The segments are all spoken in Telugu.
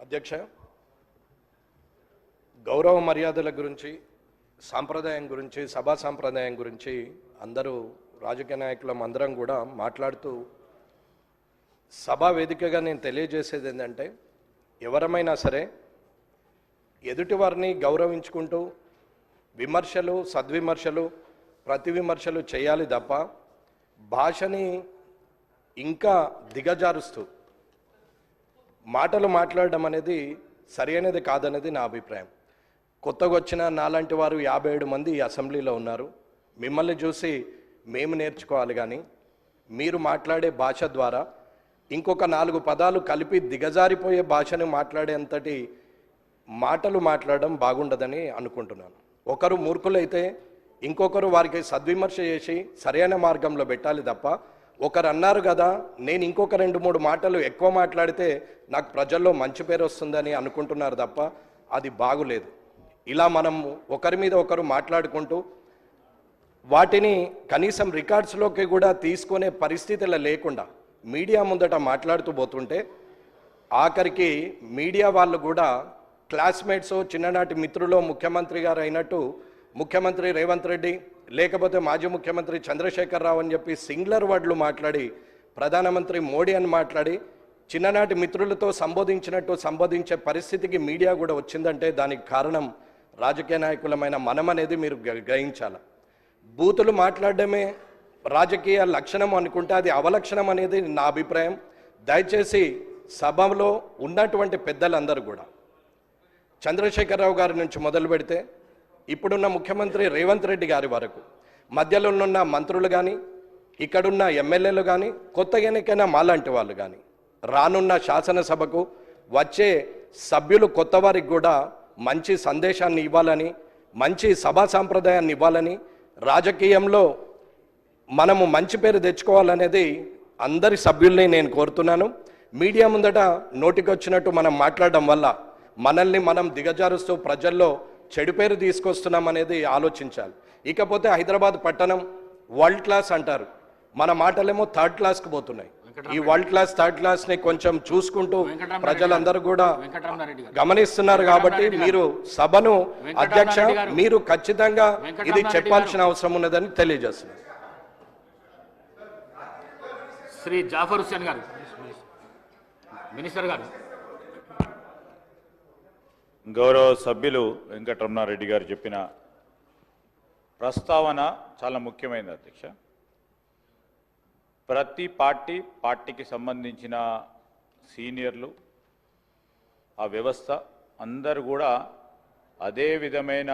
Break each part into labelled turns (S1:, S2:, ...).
S1: అధ్యక్ష, గౌరవ మర్యాదల గురించి, సాంప్రదాయం గురించి, సభా సాంప్రదాయం గురించి అందరూ రాజకీయ నాయకులం అందరం కూడా మాట్లాడుతూ సభా వేదికగా నేను తెలియజేసేది ఏంటంటే, ఎవరమైనా సరే ఎదుటివారిని గౌరవించుకుంటూ విమర్శలు, సద్విమర్శలు, ప్రతి విమర్శలు చేయాలి తప్ప భాషని ఇంకా దిగజారుస్తూ మాటలు మాట్లాడడం అనేది సరైనది కాదనేది నా అభిప్రాయం. కొత్తగా వచ్చిన నాలాంటి వారు 57 మంది ఈ అసెంబ్లీలో ఉన్నారు. మిమ్మల్ని చూసి మేము నేర్చుకోవాలి, కానీ మీరు మాట్లాడే భాష ద్వారా ఇంకొక 4 పదాలు కలిపి దిగజారిపోయే భాషను మాట్లాడేంతటి మాటలు మాట్లాడడం బాగుండదని అనుకుంటున్నాను. ఒకరు మూర్ఖులైతే ఇంకొకరు వారికి సద్విమర్శ చేసి సరైన మార్గంలో పెట్టాలి తప్ప, ఒకరు అన్నారు కదా నేను ఇంకొక 2-3 మాటలు ఎక్కువ మాట్లాడితే నాకు ప్రజల్లో మంచి పేరు వస్తుందని అనుకుంటున్నారు తప్ప అది బాగులేదు. ఇలా మనం ఒకరి మీద ఒకరు మాట్లాడుకుంటూ వాటిని కనీసం రికార్డ్స్లోకి కూడా తీసుకునే పరిస్థితులు లేకుండా మీడియా ముందట మాట్లాడుతూ పోతుంటే ఆఖరికి మీడియా వాళ్ళు కూడా క్లాస్మేట్స్, చిన్ననాటి మిత్రులు ముఖ్యమంత్రి గారు అయినట్టు ముఖ్యమంత్రి రేవంత్ రెడ్డి లేకపోతే మాజీ ముఖ్యమంత్రి చంద్రశేఖరరావు అని చెప్పి సింగులర్ వర్డ్లు మాట్లాడి, ప్రధానమంత్రి మోడీ అని మాట్లాడి చిన్ననాటి మిత్రులతో సంబోధించినట్టు సంబోధించే పరిస్థితికి మీడియా కూడా వచ్చిందంటే దానికి కారణం రాజకీయ నాయకులమైన మనం అనేది మీరు గ్రహించాలి. బూతులు మాట్లాడడమే రాజకీయ లక్షణం అనుకుంటే అది అవలక్షణం అనేది నా అభిప్రాయం. దయచేసి సభలో ఉన్నటువంటి పెద్దలందరూ కూడా చంద్రశేఖరరావు గారి నుంచి మొదలు పెడితే ఇప్పుడున్న ముఖ్యమంత్రి రేవంత్ రెడ్డి గారి వరకు మధ్యలో ఉన్న మంత్రులు కానీ, ఇక్కడున్న ఎమ్మెల్యేలు కానీ, కొత్తగా ఎన్నికైన మాలాంటి వాళ్ళు కానీ, రానున్న శాసనసభకు వచ్చే సభ్యులు కొత్త వారికి కూడా మంచి సందేశాన్ని ఇవ్వాలని, మంచి సభా సాంప్రదాయాన్ని ఇవ్వాలని, రాజకీయంలో మనము మంచి పేరు తెచ్చుకోవాలనేది అందరి సభ్యుల్ని నేను కోరుతున్నాను. మీడియా ముందట నోటికొచ్చినట్టు మనం మాట్లాడడం వల్ల మనల్ని మనం దిగజారుస్తూ ప్రజల్లో చెడు పేరు తీసుకొస్తున్నాం అనేది ఆలోచించాలి. ఇకపోతే హైదరాబాద్ పట్టణం వరల్డ్ క్లాస్ అంటారు, మన మాటలేమో థర్డ్ క్లాస్కి పోతున్నాయి. ఈ వరల్డ్ క్లాస్, థర్డ్ క్లాస్ని కొంచెం చూసుకుంటూ ప్రజలందరూ కూడా గమనిస్తున్నారు. కాబట్టి మీరు సభను అధ్యక్ష మీరు ఖచ్చితంగా ఇది చెప్పాల్సిన అవసరం ఉన్నదని తెలియజేస్తున్నారు.
S2: శ్రీ జాఫర్ హుస్సేన్ గారు, మినిస్టర్ గారు.
S3: గౌరవ సభ్యులు వెంకటరమణారెడ్డి గారు చెప్పిన ప్రస్తావన చాలా ముఖ్యమైనది అధ్యక్ష. ప్రతి పార్టీకి సంబంధించిన సీనియర్లు, ఆ వ్యవస్థ అందరూ కూడా అదే విధమైన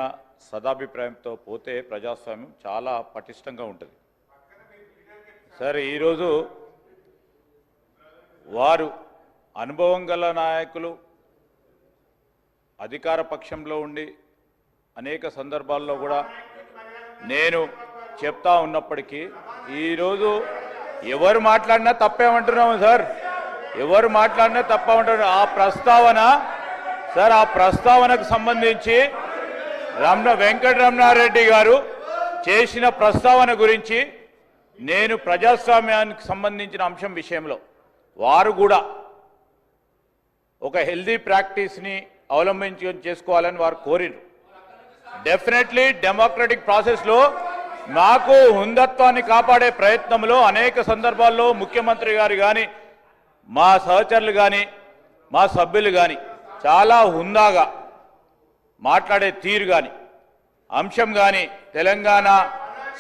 S3: సదాభిప్రాయంతో పోతే ప్రజాస్వామ్యం చాలా పటిష్టంగా ఉంటుంది. సరే, ఈరోజు వారు అనుభవం గల నాయకులు అధికార పక్షంలో ఉండి అనేక సందర్భాల్లో కూడా నేను చెప్తా ఉన్నప్పటికీ ఈరోజు ఎవరు మాట్లాడినా తప్పేమంటున్నాము సార్, ఎవరు మాట్లాడినా తప్పేమంటున్నారు. ఆ ప్రస్తావన సార్, ఆ ప్రస్తావనకు సంబంధించి వెంకటరమణారెడ్డి గారు చేసిన ప్రస్తావన గురించి నేను ప్రజాస్వామ్యానికి సంబంధించిన అంశం విషయంలో వారు కూడా ఒక హెల్దీ ప్రాక్టీస్ని చేసుకోవాలని వారు కోరిరు. డెఫినెట్లీ డెమోక్రటిక్ ప్రాసెస్లో నాకు హుందత్వాన్ని కాపాడే ప్రయత్నంలో అనేక సందర్భాల్లో ముఖ్యమంత్రి గారు కానీ, మా సహచరులు కానీ, మా సభ్యులు కానీ చాలా హుందాగా మాట్లాడే తీరు కానీ, అంశం కానీ, తెలంగాణ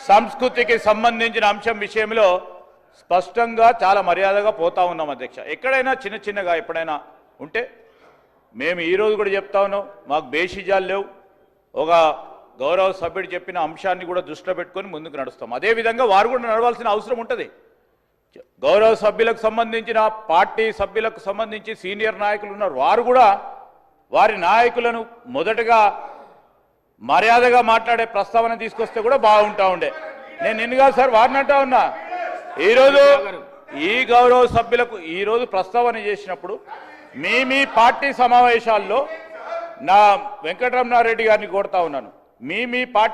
S3: సంస్కృతికి సంబంధించిన అంశం విషయంలో స్పష్టంగా చాలా మర్యాదగా పోతా ఉన్నాం అధ్యక్ష. ఎక్కడైనా చిన్నగా ఎప్పుడైనా ఉంటే మేము ఈరోజు కూడా చెప్తా ఉన్నాం, మాకు బేషిజాలు లేవు. ఒక గౌరవ సభ్యుడు చెప్పిన అంశాన్ని కూడా దృష్టిలో పెట్టుకొని ముందుకు నడుస్తాం. అదేవిధంగా వారు కూడా నడవాల్సిన అవసరం ఉంటుంది. గౌరవ సభ్యులకు సంబంధించిన పార్టీ సభ్యులకు సంబంధించి సీనియర్ నాయకులు ఉన్నారు, వారు కూడా వారి నాయకులను మొదటగా మర్యాదగా మాట్లాడే ప్రస్తావన తీసుకొస్తే కూడా బాగుంటా ఉండే. నేను నిన్నగా సార్ వారిని అంటా ఉన్నా, ఈరోజు ఈ గౌరవ సభ్యులకు ఈరోజు ప్రస్తావన చేసినప్పుడు మీ పార్టీ సమావేశాల్లో నా వెంకటరమణారెడ్డి గారిని కోరుతా ఉన్నాను, మీ పార్టీ